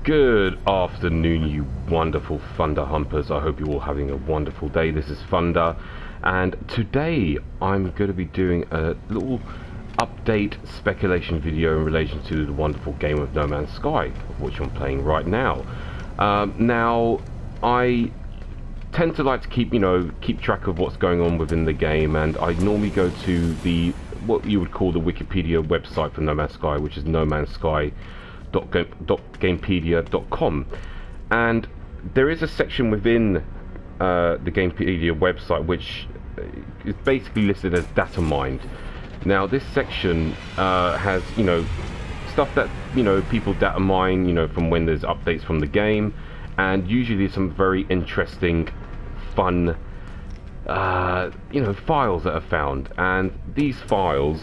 Good afternoon, you wonderful Thunder Humpers. I hope you're all having a wonderful day. This is Thunder, and today I'm going to be doing a little update speculation video in relation to the wonderful game of No Man's Sky, of which I'm playing right now. Now, I tend to like to keep track of what's going on within the game, and I normally go to the what you would call the Wikipedia website for No Man's Sky, which is nomansky.gamepedia.com, and there is a section within the Gamepedia website which is basically listed as data mined. Now this section has stuff that people data mine from when there's updates from the game, and usually some very interesting, fun files that are found, and these files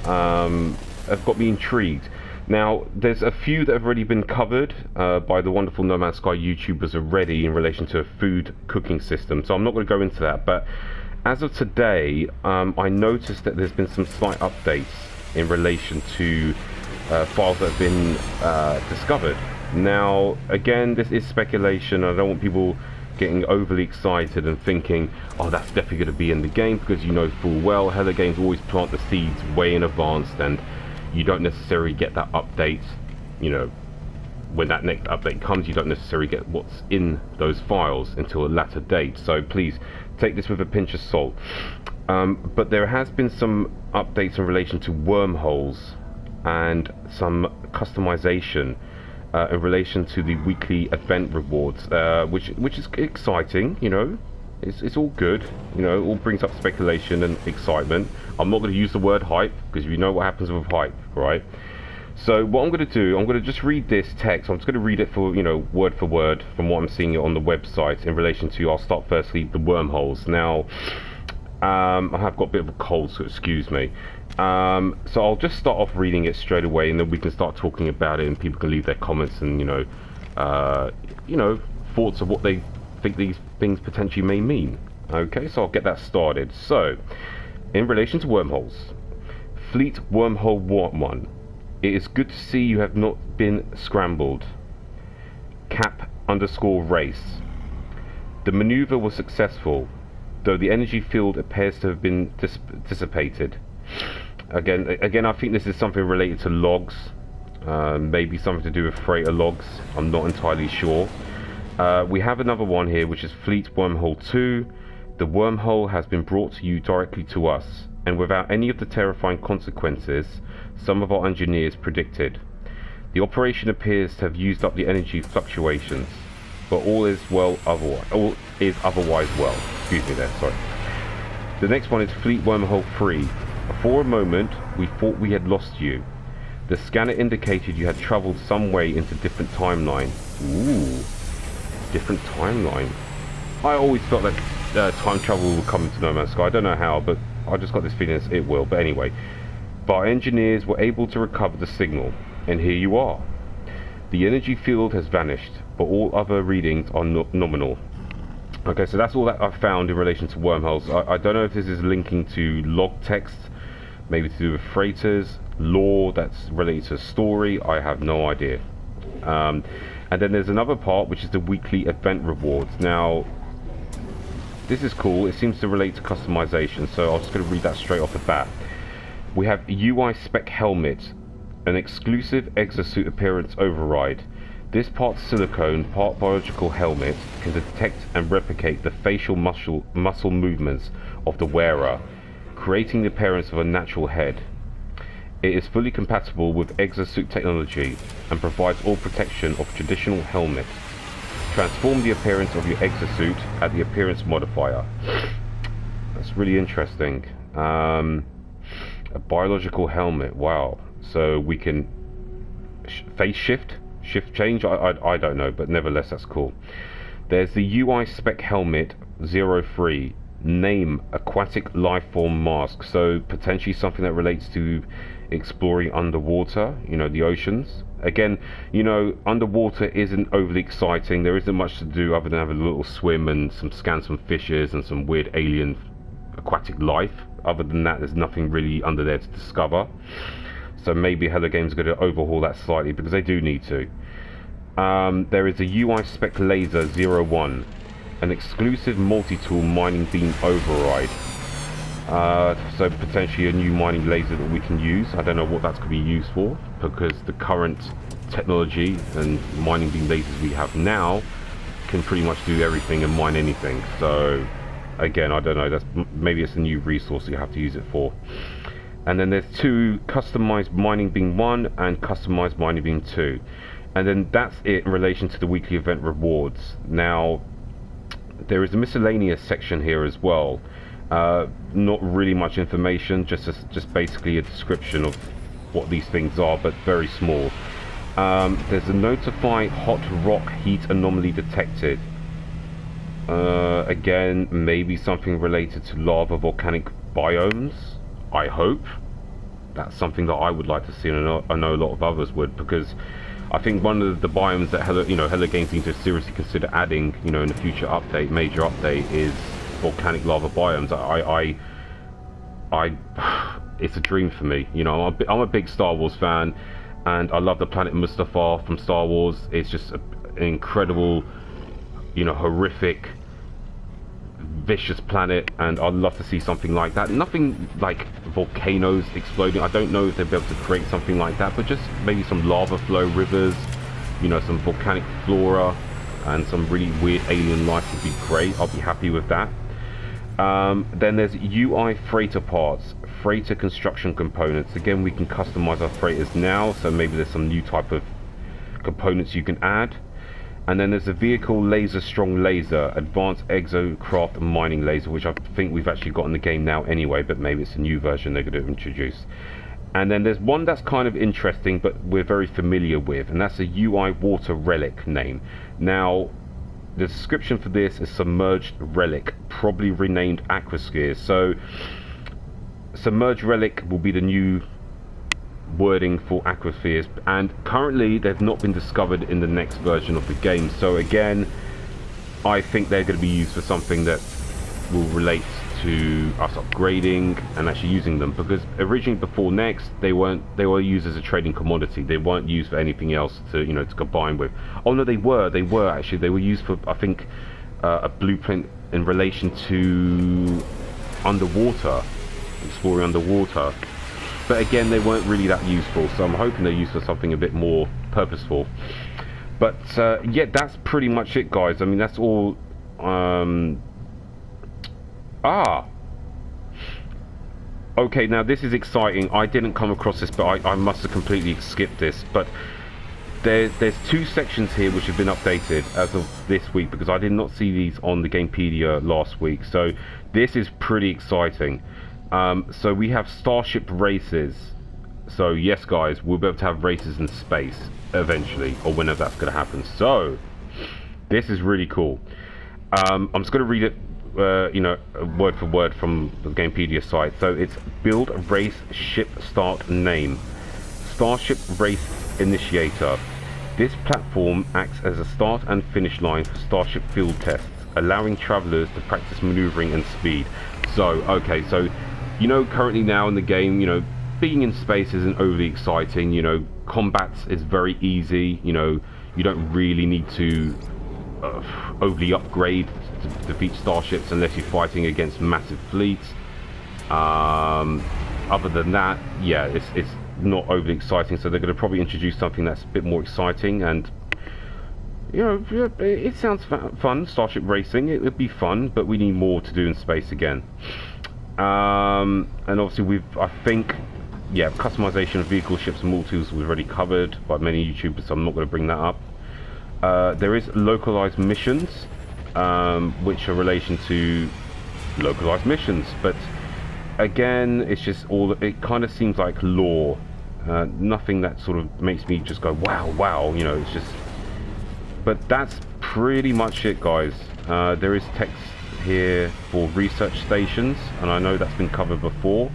have got me intrigued. Now, there's a few that have already been covered by the wonderful No Man's Sky YouTubers already in relation to a food cooking system, so I'm not going to go into that. But as of today, I noticed that there's been some slight updates in relation to files that have been discovered. Now, again, this is speculation. I don't want people getting overly excited and thinking, oh, that's definitely going to be in the game, because you know full well Hello Games always plant the seeds way in advance, and you don't necessarily get that update. When that next update comes, you don't necessarily get what's in those files until a later date, so please take this with a pinch of salt. But there has been some updates in relation to wormholes and some customization in relation to the weekly event rewards, which is exciting. It's all good. It all brings up speculation and excitement. I'm not going to use the word hype, because you know what happens with hype, right? So what I'm going to do, I'm going to just read this text. I'm just going to read it for word for word from what I'm seeing on the website in relation to. I'll start firstly the wormholes. Now, I have got a bit of a cold, so excuse me. So I'll just start off reading it straight away, and then we can start talking about it, and people can leave their comments and thoughts of what they think these things potentially may mean. Okay, so I'll get that started. So, in relation to wormholes, Fleet Wormhole 1, it is good to see you have not been scrambled. Cap_race. The maneuver was successful, though the energy field appears to have been dissipated. Again, I think this is something related to logs, maybe something to do with freighter logs. I'm not entirely sure. We have another one here, which is Fleet Wormhole 2. The wormhole has been brought to you directly to us, and without any of the terrifying consequences some of our engineers predicted. The operation appears to have used up the energy fluctuations, but all is otherwise well. Excuse me there, sorry. The next one is Fleet Wormhole 3. For a moment, we thought we had lost you. The scanner indicated you had travelled some way into different timeline. Ooh. Different timeline. I always felt that time travel will come into No Man's Sky. I don't know how, but I just got this feeling it will. But anyway, our engineers were able to recover the signal, and here you are. The energy field has vanished, but all other readings are nominal. Okay, so that's all that I found in relation to wormholes. I don't know if this is linking to log text, maybe to do with freighters, lore that's related to a story. I have no idea. And then there's another part, which is the weekly event rewards. Now, this is cool. It seems to relate to customization, so I'm just going to read that straight off the bat. We have UI spec helmet, an exclusive exosuit appearance override. This part silicone, part biological helmet can detect and replicate the facial muscle movements of the wearer, creating the appearance of a natural head. It is fully compatible with exosuit technology and provides all protection of traditional helmet. Transform the appearance of your exosuit at the appearance modifier. That's really interesting. A biological helmet, wow. So we can face shift change, I don't know, but nevertheless that's cool. There's the UI spec helmet 03. Name aquatic lifeform mask, so potentially something that relates to exploring underwater, the oceans. Again, underwater isn't overly exciting. There isn't much to do other than have a little swim and scan some fishes and some weird alien aquatic life. Other than that, there's nothing really under there to discover. So maybe Hello Games are going to overhaul that slightly, because they do need to. There is a UI spec laser 01, an exclusive multi-tool mining beam override. So potentially a new mining laser that we can use. I don't know what that's going to be used for, because the current technology and mining beam lasers we have now can pretty much do everything and mine anything. So again, I don't know, that's maybe it's a new resource that you have to use it for. And then there's two customized mining beam 1 and customized mining beam 2, and then that's it in relation to the weekly event rewards. Now there is a miscellaneous section here as well. Not really much information, just basically a description of what these things are, but very small. There's a notify hot rock heat anomaly detected. Again, maybe something related to lava volcanic biomes, I hope. That's something that I would like to see, and I know a lot of others would, because I think one of the biomes that Hello Games need to seriously consider adding, in a future update, major update, is volcanic lava biomes. It's a dream for me. I'm a big Star Wars fan, and I love the planet Mustafar from Star Wars. It's just an incredible, horrific, vicious planet, and I'd love to see something like that. Nothing like volcanoes exploding. I don't know if they'll be able to create something like that, but just maybe some lava flow rivers, some volcanic flora, and some really weird alien life would be great. I'll be happy with that. Then there's UI freighter parts, freighter construction components. Again, we can customize our freighters now, so maybe there's some new type of components you can add. And then there's a vehicle laser strong laser, advanced exocraft mining laser, which I think we've actually got in the game now anyway, but maybe it's a new version they're going to introduce. And then there's one that's kind of interesting, but we're very familiar with, and that's a UI water relic name. Now, the description for this is submerged relic, probably renamed aquasphere. So submerged relic will be the new wording for aquaspheres, and currently they've not been discovered in the next version of the game. So again, I think they're going to be used for something that will relate to us upgrading and actually using them, because originally before next they were used as a trading commodity. They weren't used for anything else to to combine with. Oh no, they were used for, I think, a blueprint in relation to underwater, exploring underwater. But again, they weren't really that useful, so I'm hoping they're used for something a bit more purposeful. But yeah, that's pretty much it, guys. I mean, that's all. Okay, now this is exciting. I didn't come across this, but I must have completely skipped this. But there's two sections here which have been updated as of this week, because I did not see these on the Gamepedia last week. So this is pretty exciting. So we have starship races. So yes, guys, we'll be able to have races in space eventually, or whenever that's going to happen. So this is really cool. I'm just going to read it, word for word from the Gamepedia site. So it's build race ship start name, Starship Race Initiator. This platform acts as a start and finish line for Starship field tests, allowing travelers to practice maneuvering and speed. So okay, so currently now in the game, being in space isn't overly exciting. Combat is very easy. You don't really need to overly upgrade to defeat starships unless you're fighting against massive fleets. Other than that, yeah, it's not overly exciting. So they're going to probably introduce something that's a bit more exciting, and it sounds fun. Starship racing, it would be fun, but we need more to do in space again. And obviously I think customization of vehicle, ships and multi-tools was already covered by many YouTubers, so I'm not going to bring that up. There is localized missions, which are in relation to localized missions, but again, it's just it kind of seems like lore, nothing that sort of makes me just go wow, it's just, but that's pretty much it, guys. There is text here for research stations, and I know that's been covered before,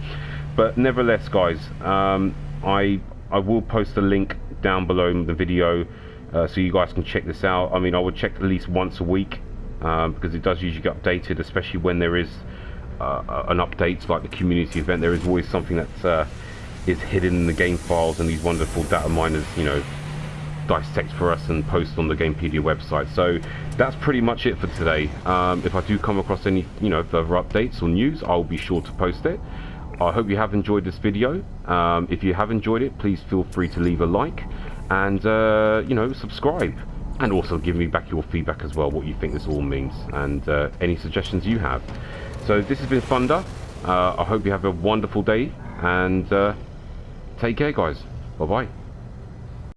but nevertheless, guys, I will post a link down below in the video, so you guys can check this out. I mean, I would check at least once a week, because it does usually get updated, especially when there is an update like the community event. There is always something that is hidden in the game files, and these wonderful data miners dissect for us and post on the Gamepedia website. So that's pretty much it for today. If I do come across any further updates or news, I'll be sure to post it. I hope you have enjoyed this video. If you have enjoyed it, please feel free to leave a like and subscribe, and also give me back your feedback as well, what you think this all means, and any suggestions you have. So this has been Thunder. I hope you have a wonderful day, and take care guys. Bye bye.